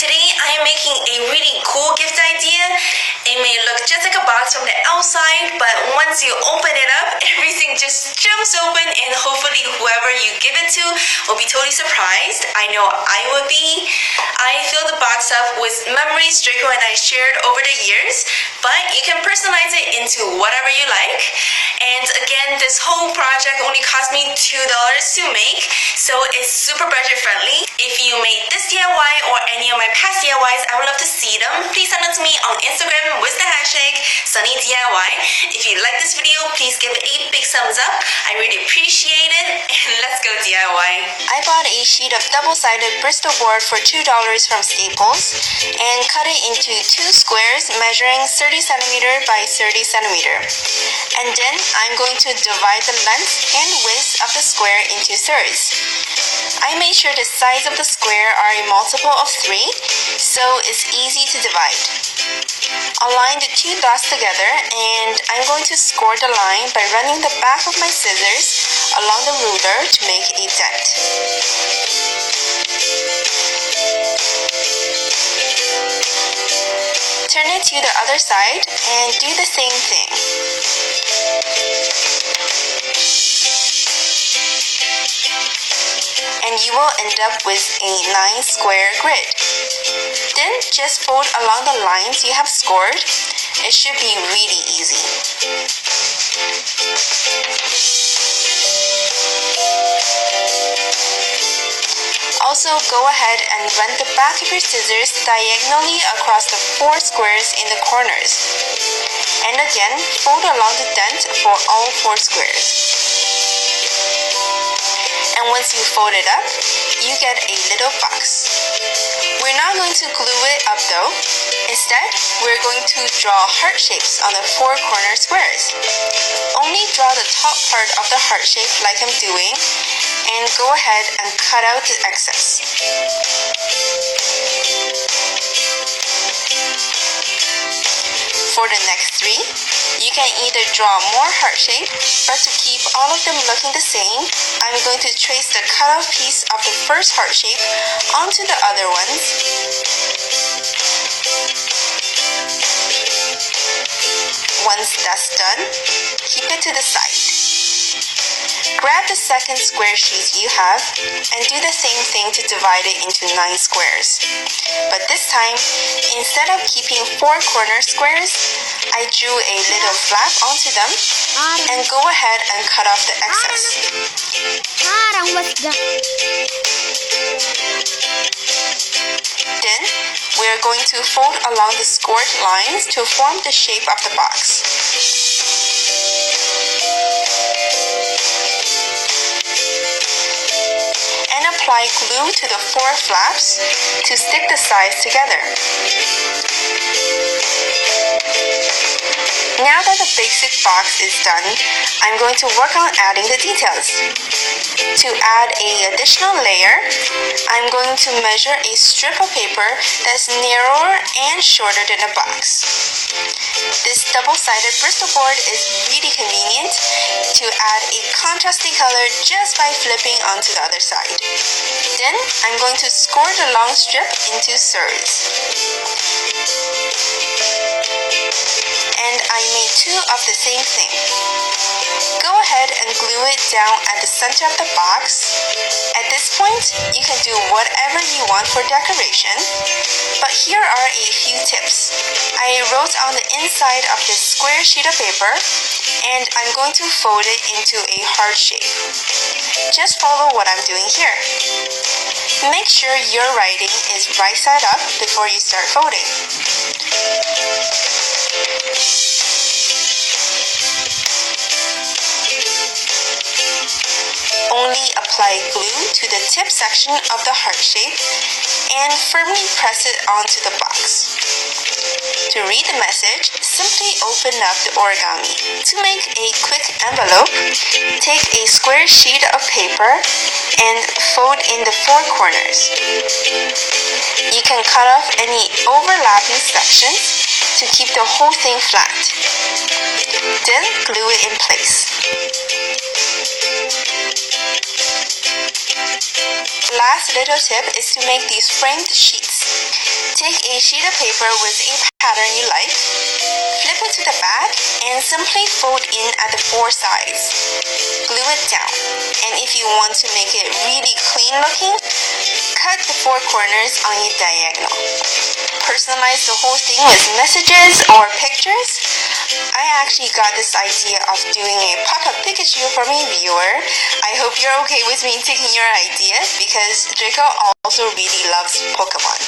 Today I am making a really cool gift idea. It may look just like a box from the outside, but once you open it up, everything just jumps open and hopefully whoever you give it to will be totally surprised. I know I would be. I filled the box up with memories Draco and I shared over the years, but you can personalize it into whatever you like. And again, this whole project only cost me $2 to make, so it's super budget friendly. If you made this DIY or any of my past DIYs, I would love to see them. Please send them to me on Instagram with the hashtag SunnyDIY. If you like this video, please give it a big thumbs up. I really appreciate it, and let's go DIY. I bought a sheet of double-sided Bristol board for $2 from Staples and cut it into 2 squares measuring 30 centimeter by 30 centimeter. And then I'm going to divide the length and width of the square into thirds. I made sure the sides of the square are a multiple of 3, so it's easy to divide. Align the 2 dots together, and I'm going to score the line by running the back of my scissors along the ruler to make a dent. Turn it to the other side and do the same thing. And you will end up with a nice square grid. Then just fold along the lines you have scored. It should be really easy. Also, go ahead and run the back of your scissors diagonally across the 4 squares in the corners. And again, fold along the dent for all 4 squares. And once you fold it up, you get a little box. We're not going to glue it up though. Instead, we're going to draw heart shapes on the 4 corner squares. Only draw the top part of the heart shape like I'm doing, and go ahead and cut out the excess. For the next 3, you can either draw more heart shape, but to keep all of them looking the same, I'm going to trace the cut-off piece of the first heart shape onto the other ones. Once that's done, keep it to the side. Grab the second square sheet you have and do the same thing to divide it into 9 squares. But this time, instead of keeping 4 corner squares, I drew a little flap onto them and go ahead and cut off the excess. Then, we're going to fold along the scored lines to form the shape of the box. And apply glue to the 4 flaps to stick the sides together. Now that the basic box is done, I'm going to work on adding the details. To add an additional layer, I'm going to measure a strip of paper that's narrower and shorter than the box. This double-sided Bristol board is really convenient to add a contrasting color just by flipping onto the other side. Then I'm going to score the long strip into thirds. And I made 2 of the same thing. Go ahead and glue it down at the center of the box. At this point, you can do whatever you want for decoration, but here are a few tips. I wrote on the inside of this square sheet of paper, and I'm going to fold it into a heart shape. Just follow what I'm doing here. Make sure your writing is right side up before you start folding. Only apply glue to the tip section of the heart shape and firmly press it onto the box. To read the message, simply open up the origami. To make a quick envelope, take a square sheet of paper and fold in the 4 corners. You can cut off any overlapping sections to keep the whole thing flat. Then glue it in place. last little tip is to make these framed sheets. Take a sheet of paper with a pattern you like, flip it to the back, and simply fold in at the four sides. Glue it down, and if you want to make it really clean looking, cut the four corners on a diagonal. Personalize the whole thing with messages or pictures. I actually got this idea of doing a pop-up Pikachu from a viewer. I hope you're okay with me taking your idea because Draco also really loves Pokemon.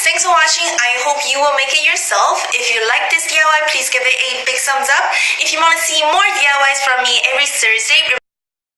Thanks for watching. I hope you will make it yourself. If you like this DIY, please give it a big thumbs up. If you want to see more DIYs from me every Thursday,